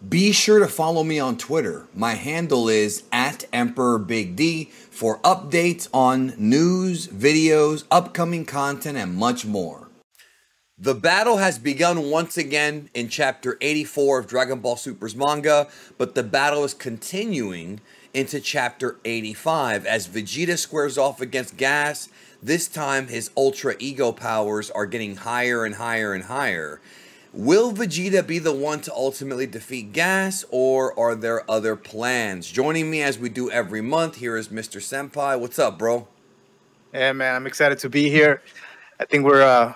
Be sure to follow me on Twitter. My handle is @EmperorBigD for updates on news, videos, upcoming content, and much more. The battle has begun once again in Chapter 84 of Dragon Ball Super's manga, but the battle is continuing into Chapter 85 as Vegeta squares off against Gas. This time, his Ultra Ego powers are getting higher and higher and higher. Will Vegeta be the one to ultimately defeat Gas, or are there other plans? Joining me as we do every month, here is Mr. Senpai. What's up, bro? Yeah, man, I'm excited to be here. I think we're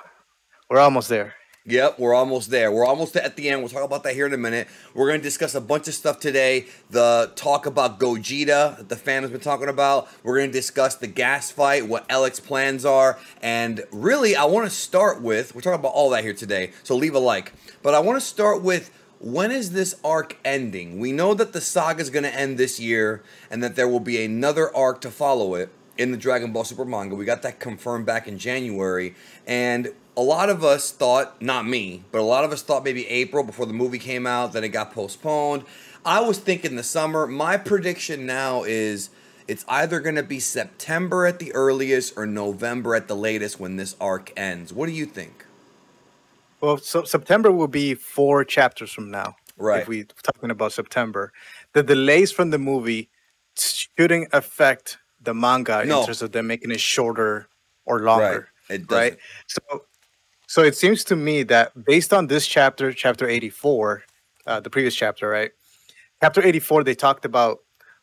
almost there. Yep, we're almost there. We're almost at the end. We'll talk about that here in a minute. We're going to discuss a bunch of stuff today. The talk about Gogeta that the fan has been talking about. We're going to discuss the Gas fight, what Alex's plans are. And really, I want to start with, we're talking about all that here today, so leave a like. But I want to start with, when is this arc ending? We know that the saga is going to end this year and that there will be another arc to follow it in the Dragon Ball Super manga. We got that confirmed back in January. And a lot of us thought, not me, but a lot of us thought maybe April before the movie came out, then it got postponed. I was thinking the summer. My prediction now is it's either going to be September at the earliest or November at the latest when this arc ends. What do you think? Well, so September will be 4 chapters from now. Right. If we're talking about September, the delays from the movie shouldn't affect the manga in terms of them making it shorter or longer. Right. It right. So it seems to me that based on this chapter, chapter 84, the previous chapter, right? Chapter 84, they talked about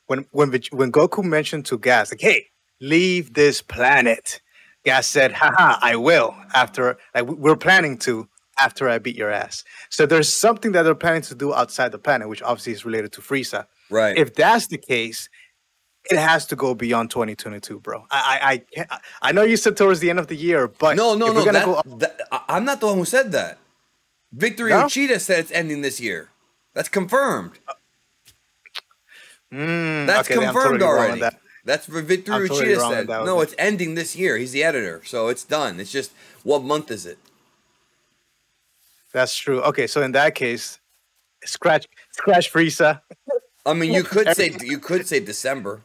when Goku mentioned to Gas, like, hey, leave this planet. Gas said, haha, I will, after, like, we're planning to, after I beat your ass. So there's something that they're planning to do outside the planet, which obviously is related to Frieza. Right. If that's the case, it has to go beyond 2022, bro. I know you said towards the end of the year, but no. I'm not the one who said that. Victor Uchida said it's ending this year. That's confirmed. That's confirmed already. That's what Victor Uchida said. No, it's ending this year. He's the editor, so it's done. It's just, what month is it? That's true. Okay, so in that case, scratch Frieza. I mean, you could say December.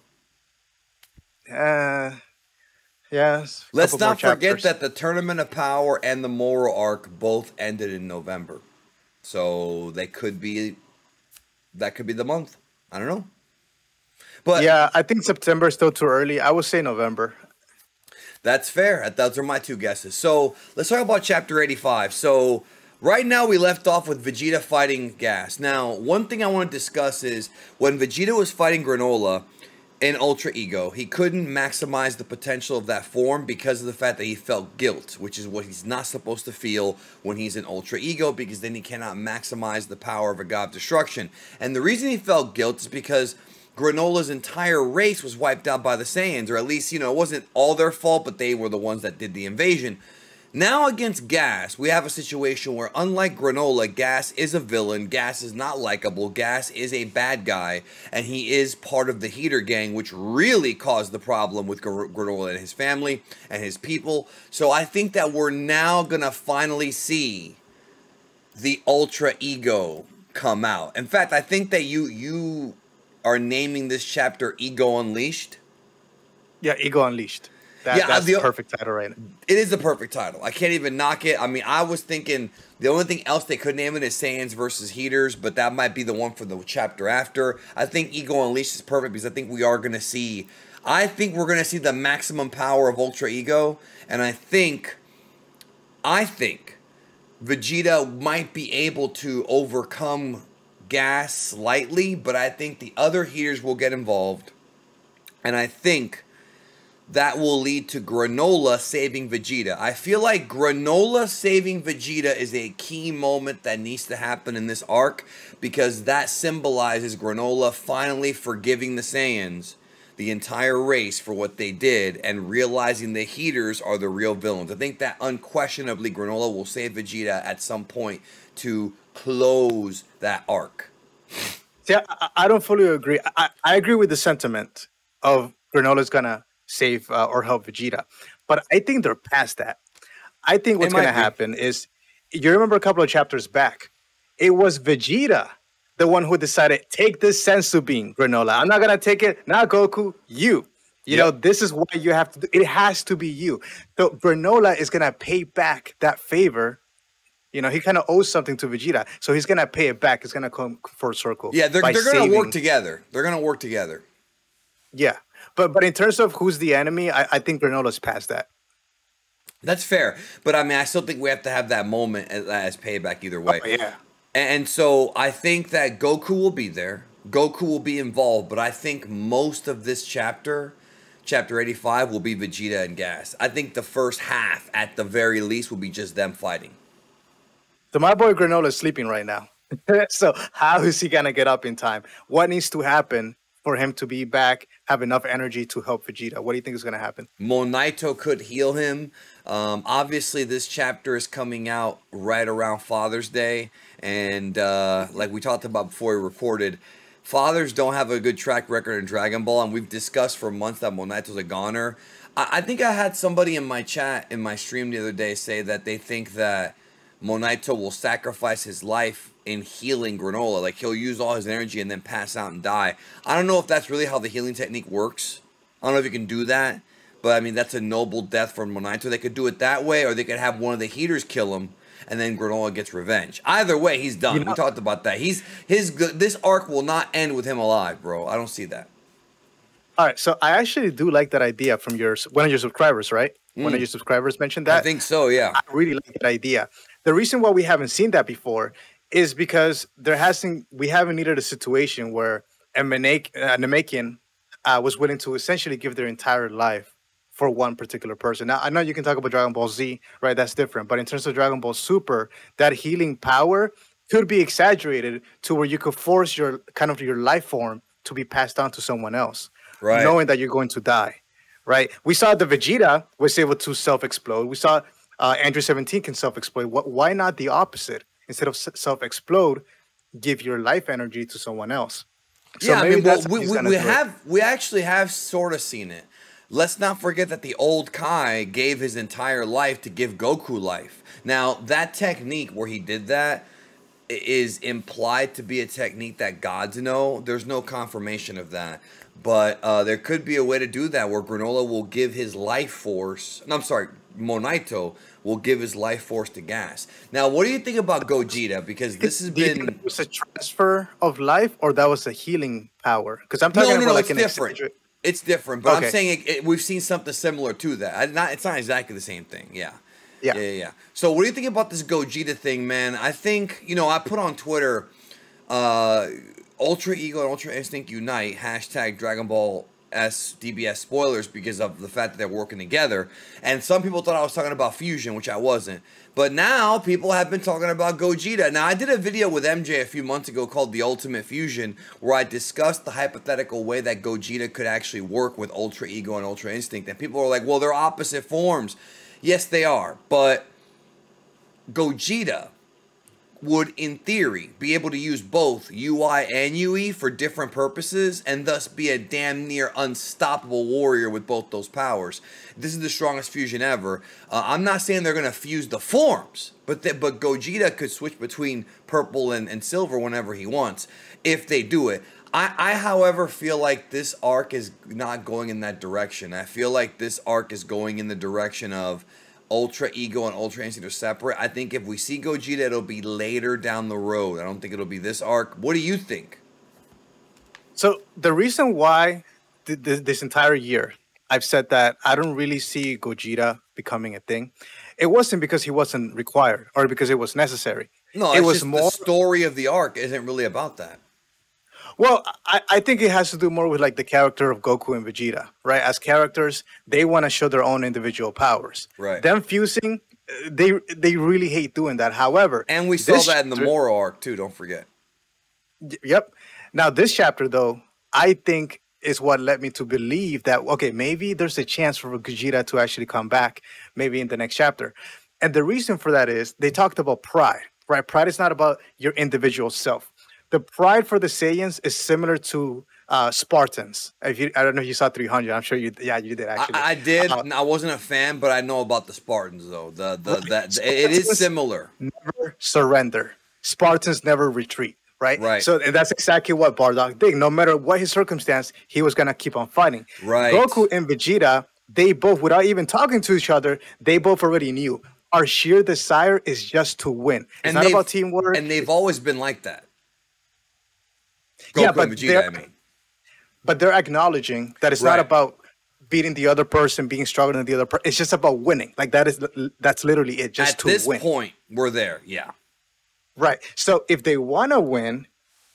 Yes. Let's not forget that the Tournament of Power and the Moral Arc both ended in November, so that could be the month. I don't know, but yeah, I think September is still too early. I would say November. That's fair. Those are my two guesses. So let's talk about Chapter 85. So right now we left off with Vegeta fighting Gas. Now, one thing I want to discuss is when Vegeta was fighting Granola in Ultra Ego, he couldn't maximize the potential of that form because of the fact that he felt guilt, which is what he's not supposed to feel when he's in Ultra Ego, because then he cannot maximize the power of a God of Destruction. And the reason he felt guilt is because Granola's entire race was wiped out by the Saiyans, or at least, it wasn't all their fault, but they were the ones that did the invasion. Now against Gas, we have a situation where, unlike Granola, Gas is a villain, Gas is not likable, Gas is a bad guy, and he is part of the Heater Gang, which really caused the problem with Granola and his family and his people. So I think that we're now going to finally see the Ultra Ego come out. In fact, I think that you are naming this chapter Ego Unleashed. Yeah, Ego Unleashed. That's the perfect title right now. It is the perfect title. I can't even knock it. I mean, I was thinking the only thing else they could name it is Saiyans versus Heaters, but that might be the one for the chapter after. I think Ego Unleashed is perfect because I think we're going to see the maximum power of Ultra Ego, and I think Vegeta might be able to overcome Gas slightly, but I think the other Heaters will get involved, and I think that will lead to Granola saving Vegeta. I feel like Granola saving Vegeta is a key moment that needs to happen in this arc, because that symbolizes Granola finally forgiving the Saiyans, the entire race, for what they did, and realizing the Heaters are the real villains. I think that unquestionably Granola will save Vegeta at some point to close that arc. Yeah, I don't fully agree. I agree with the sentiment of Granola's gonna save or help Vegeta, but I think they're past that. I think what's going to happen is, you remember a couple of chapters back, it was Vegeta the one who decided, take this sensu bean, Granola. I'm not gonna take it. Now, Goku, you. You know, this is what you have to do. It has to be you. So Granola is gonna pay back that favor. You know, he kind of owes something to Vegeta, so he's gonna pay it back. It's gonna come full circle. Yeah, they're gonna work together. They're gonna work together. Yeah, but in terms of who's the enemy, I think Granola's past that. That's fair, but I mean, I still think we have to have that moment as payback either way. Oh, yeah. And so I think that Goku will be there. Goku will be involved, but I think most of this chapter, chapter 85, will be Vegeta and Gas. I think the first half, at the very least, will be just them fighting. So my boy Granola is sleeping right now. So how is he gonna get up in time? What needs to happen for him to be back, have enough energy to help Vegeta? What do you think is gonna happen? Monaito could heal him. Obviously, this chapter is coming out right around Father's Day. And like we talked about before we recorded, fathers don't have a good track record in Dragon Ball. And we've discussed for months that Monaito's a goner. I think I had somebody in my chat, in my stream the other day, say that they think that Monaito will sacrifice his life in healing Granola. Like, he'll use all his energy and then pass out and die. I don't know if that's really how the healing technique works. I don't know if you can do that. But, I mean, that's a noble death for Monaito. They could do it that way, or they could have one of the heaters kill him, and then Granola gets revenge. Either way, he's done. We talked about that. This arc will not end with him alive, bro. I don't see that. All right, so I actually do like that idea from one of your subscribers, right? One of your subscribers mentioned that. I think so, yeah. I really like that idea. The reason why we haven't seen that before is because we haven't needed a situation where a Namekian was willing to essentially give their entire life for one particular person. Now, I know you can talk about Dragon Ball Z, right? That's different. But in terms of Dragon Ball Super, that healing power could be exaggerated to where you could force your life form to be passed on to someone else, right? Knowing that you're going to die, right? We saw the Vegeta was able to self-explode. We saw Android 17 can self-explode. Why not the opposite? Instead of self-explode, give your life energy to someone else. So yeah, I mean, we actually have sort of seen it. Let's not forget that the old Kai gave his entire life to give Goku life. Now, that technique where he did that is implied to be a technique that gods know. There's no confirmation of that. But there could be a way to do that where Granola will give his life force. No, I'm sorry, Monaito will give his life force to Gas. Now, what do you think about Gogeta? Because this has been... It was a transfer of life, or that was a healing power? Because I'm talking about like it's different. It's different, but okay. I'm saying we've seen something similar to that. It's not exactly the same thing. Yeah. So what do you think about this Gogeta thing, man? I think, I put on Twitter, Ultra Ego and Ultra Instinct Unite, hashtag Dragon Ball DBS spoilers, because of the fact that they're working together. And some people thought I was talking about Fusion, which I wasn't. But now people have been talking about Gogeta. Now, I did a video with MJ a few months ago called The Ultimate Fusion, where I discussed the hypothetical way that Gogeta could actually work with Ultra Ego and Ultra Instinct. And people are like, well, they're opposite forms. Yes, they are. But Gogeta would, in theory, be able to use both UI and UE for different purposes, and thus be a damn near unstoppable warrior with both those powers. This is the strongest fusion ever. I'm not saying they're going to fuse the forms, but Gogeta could switch between purple and silver whenever he wants, if they do it. I, however, feel like this arc is not going in that direction. I feel like this arc is going in the direction of Ultra Ego and Ultra Instinct are separate. I think if we see Gogeta, it'll be later down the road. I don't think it'll be this arc. What do you think? So the reason why this entire year I've said that I don't really see Gogeta becoming a thing, it wasn't because he wasn't required or because it was necessary. No, it was more the story of the arc isn't really about that. Well, I think it has to do more with like the character of Goku and Vegeta, right? As characters, they want to show their own individual powers. Right. Them fusing, they really hate doing that. However, and we saw that in the Moro arc too. Don't forget. Yep. Now this chapter, though, I think is what led me to believe that okay, maybe there's a chance for Gogeta to actually come back, maybe in the next chapter. And the reason for that is they talked about pride, right? Pride is not about your individual self. The pride for the Saiyans is similar to Spartans. I don't know if you saw 300. I'm sure you did actually. I did. I wasn't a fan, but I know about the Spartans though. It is similar. Never surrender. Spartans never retreat. right? Right. So that's exactly what Bardock did. No matter what his circumstance, he was gonna keep on fighting. Right. Goku and Vegeta, they both, without even talking to each other, they both already knew our sheer desire is just to win. It's And not about teamwork. And they've always been like that. Yeah, Goku but and Vegeta, I mean. but they're acknowledging that it's not Right. about beating the other person, being stronger than the other person. It's just about winning. Like that's literally it. Just At to this win. point, we're there. Yeah. Right. So if they want to win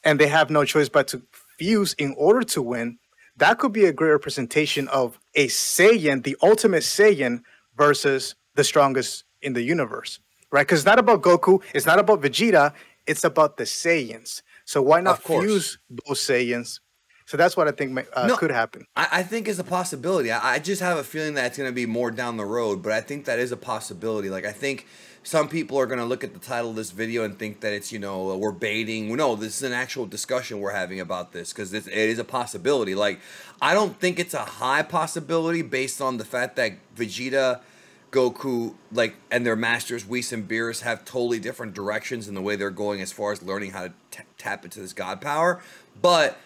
and they have no choice but to fuse in order to win, that could be a great representation of a Saiyan, the ultimate Saiyan, versus the strongest in the universe. Right? Because it's not about Goku, it's not about Vegeta, it's about the Saiyans. So why not Of course. fuse those Saiyans? So that's what I think No, could happen. I think is a possibility. I just have a feeling that it's going to be more down the road, but I think that is a possibility. Like, I think some people are going to look at the title of this video and think that it's, we're baiting. No, this is an actual discussion we're having about this because it is a possibility. Like, I don't think it's a high possibility based on the fact that Vegeta, Goku, and their masters, Whis and Beerus, have totally different directions in the way they're going as far as learning how to tap into this god power. But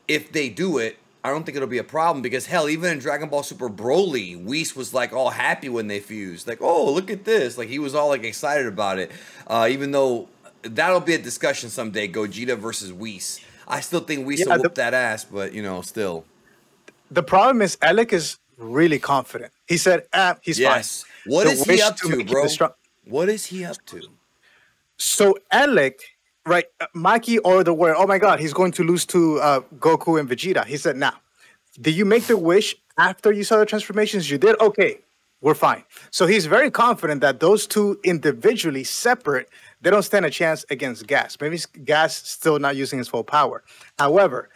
if they do it, I don't think it'll be a problem because, hell, even in Dragon Ball Super Broly, Whis was, all happy when they fused. Like, oh, look at this. Like, he was all, excited about it. Even though that'll be a discussion someday, Gogeta versus Whis. I still think Whis will whoop that ass, but, still. The problem is Alec is really confident. He said, he's fine. What is he up to, bro? What is he up to? So Alec, right, Maki or the word, oh my God, he's going to lose to Goku and Vegeta. He said, nah. Did you make the wish after you saw the transformations? You did? Okay, we're fine. So he's very confident that those two individually, separate, they don't stand a chance against Gas. Maybe Gas still not using his full power. However,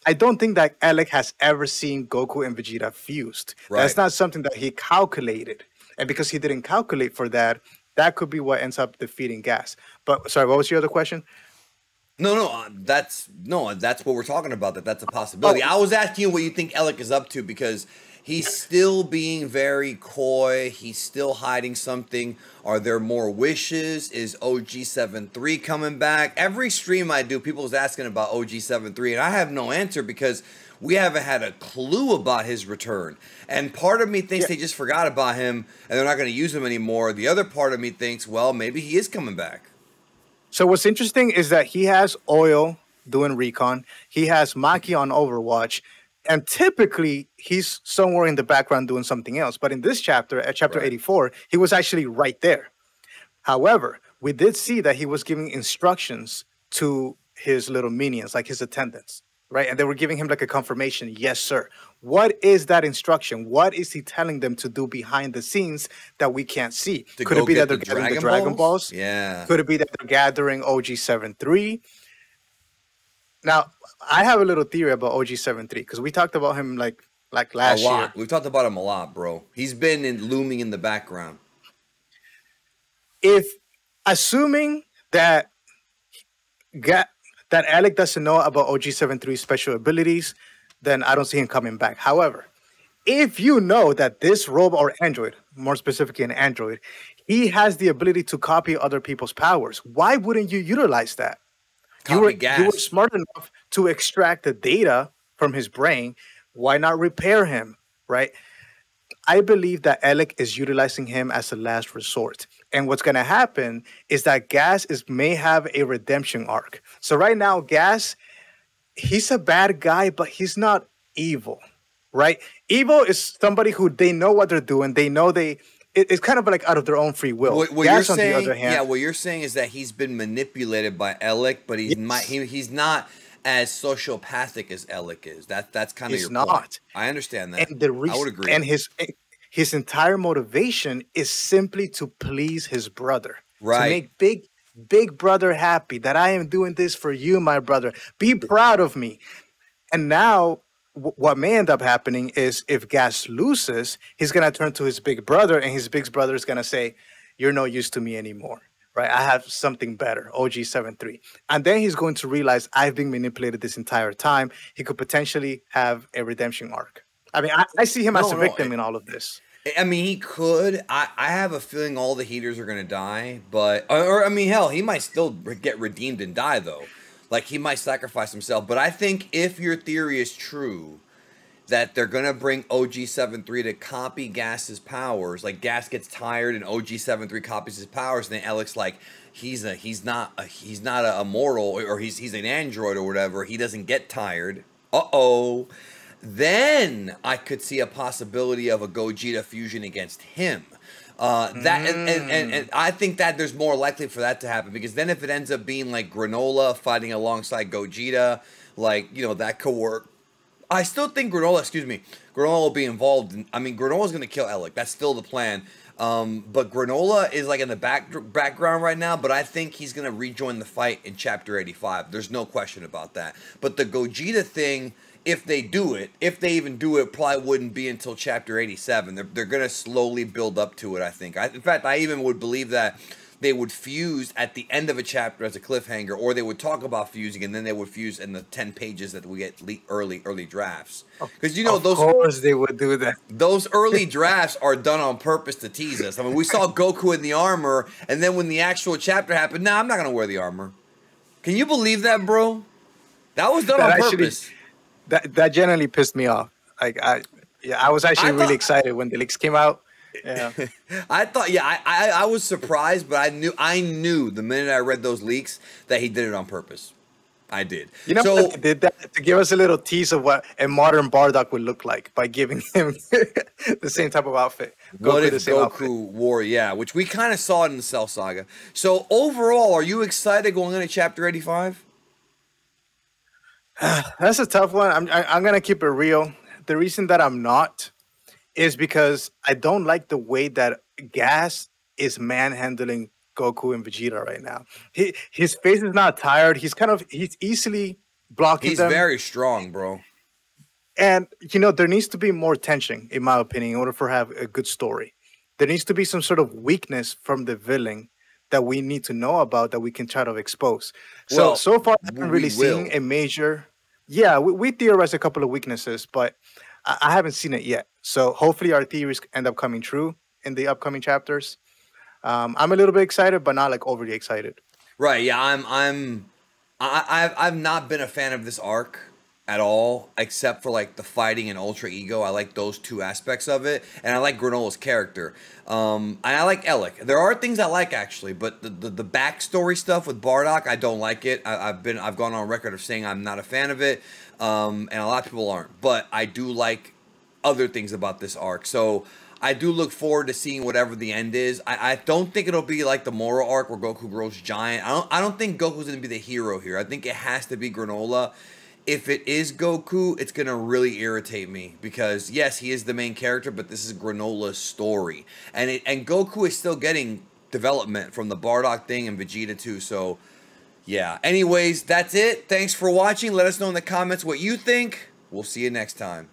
I don't think that Alec has ever seen Goku and Vegeta fused. Right. That's not something that he calculated. And because he didn't calculate for that, that could be what ends up defeating Gas. But sorry, what was your other question? No, that's what we're talking about. That's a possibility. I was asking you what you think Alec is up to because he's still being very coy. He's still hiding something. Are there more wishes? Is OG73 coming back? Every stream I do, people's asking about OG73, and I have no answer because we haven't had a clue about his return. And part of me thinks they just forgot about him and they're not going to use him anymore. The other part of me thinks, well, maybe he is coming back. So what's interesting is that he has Oil doing recon. He has Maki on Overwatch. And typically, he's somewhere in the background doing something else. But in this chapter, at chapter 84, he was actually right there. However, we did see that he was giving instructions to his little minions, like his attendants, right? And they were giving him like a confirmation, yes, sir. What is that instruction? What is he telling them to do behind the scenes that we can't see? Could it be that they're gathering the Dragon Balls? Yeah. Could it be that they're gathering OG73? Now, I have a little theory about OG73 because we talked about him like last year. We've talked about him a lot, bro. He's been looming in the background. If assuming that Alec doesn't know about OG73's special abilities, then I don't see him coming back. However, if you know that this robot or android, more specifically an android, he has the ability to copy other people's powers, why wouldn't you utilize that? You were smart enough to extract the data from his brain. Why not repair him, right? I believe that Alec is utilizing him as a last resort. And what's going to happen is that Gas may have a redemption arc. So right now, Gas, he's a bad guy, but he's not evil, right? Evil is somebody who they know what they're doing. They know it's kind of like out of their own free will. What you're saying, on the other hand, what you're saying is that he's been manipulated by Alec, but he's not as sociopathic as Alec is. That's kind of your point. I understand that. And I would agree. And his entire motivation is simply to please his brother, right? To make big brother happy. That I am doing this for you, my brother. Be proud of me. And now, what may end up happening is if Gas loses, he's going to turn to his big brother, and his big brother is going to say, "You're no use to me anymore." Right? I have something better, OG73. And then he's going to realize I've been manipulated this entire time. He could potentially have a redemption arc. I mean, I see him as a victim in all of this. I mean, he could. I have a feeling all the heaters are going to die. But, or I mean, hell, he might still get redeemed and die, though. Like, he might sacrifice himself. But I think if your theory is true, that they're gonna bring OG-73 to copy Gas's powers. Like, Gas gets tired and OG-73 copies his powers, and then Alec's like, he's not a mortal, or he's an android or whatever. He doesn't get tired. Uh-oh. Then I could see a possibility of a Gogeta fusion against him. And I think that there's more likely for that to happen, because then if it ends up being like Granola fighting alongside Gogeta, like, you know, that could work. I still think Granola will be involved. I mean, Granola's going to kill Alec. That's still the plan. But Granola is like in the background right now, but I think he's going to rejoin the fight in Chapter 85. There's no question about that. But the Gogeta thing, if they even do it, probably wouldn't be until Chapter 87. They're going to slowly build up to it, I think. In fact, I even would believe that they would fuse at the end of a chapter as a cliffhanger, or they would talk about fusing, and then they would fuse in the 10 pages that we get early drafts. Because, you know, of course they would do that. Those early drafts are done on purpose to tease us. I mean, we saw Goku in the armor, and then when the actual chapter happened, nah, I'm not going to wear the armor. Can you believe that, bro? That was done on purpose. That generally pissed me off. Like, I was actually really excited when the leaks came out. Yeah, I was surprised, but I knew the minute I read those leaks that he did it on purpose. I did. You know, so, they did that to give us a little tease of what a modern Bardock would look like by giving him the same type of outfit. What if Goku wore, which we kind of saw it in the Cell Saga. So overall, are you excited going into Chapter 85? That's a tough one. I'm gonna keep it real. The reason that I'm not is because I don't like the way that Gas is manhandling Goku and Vegeta right now. His face is not tired. He's easily blocking them. He's very strong, bro. And, you know, there needs to be more tension, in my opinion, in order for have a good story. There needs to be some sort of weakness from the villain that we need to know about, that we can try to expose. So far, I haven't really seen a major... Yeah, we theorized a couple of weaknesses, but I haven't seen it yet. So hopefully our theories end up coming true in the upcoming chapters. I'm a little bit excited, but not like overly excited. Right? Yeah, I've not been a fan of this arc at all, except for like the fighting and Ultra Ego. I like those two aspects of it, and I like Granola's character. And I like Alec. There are things I like actually, but the backstory stuff with Bardock, I don't like it. I've gone on record of saying I'm not a fan of it, and a lot of people aren't. But I do like other things about this arc, so I do look forward to seeing whatever the end is. I don't think it'll be like the Moro arc where Goku grows giant. I don't think Goku's gonna be the hero here. I think it has to be Granola. If it is Goku, it's gonna really irritate me, because yes, he is the main character, but this is Granola's story, and Goku is still getting development from the Bardock thing and Vegeta too. So yeah. Anyways, that's it. Thanks for watching. Let us know in the comments what you think. We'll see you next time.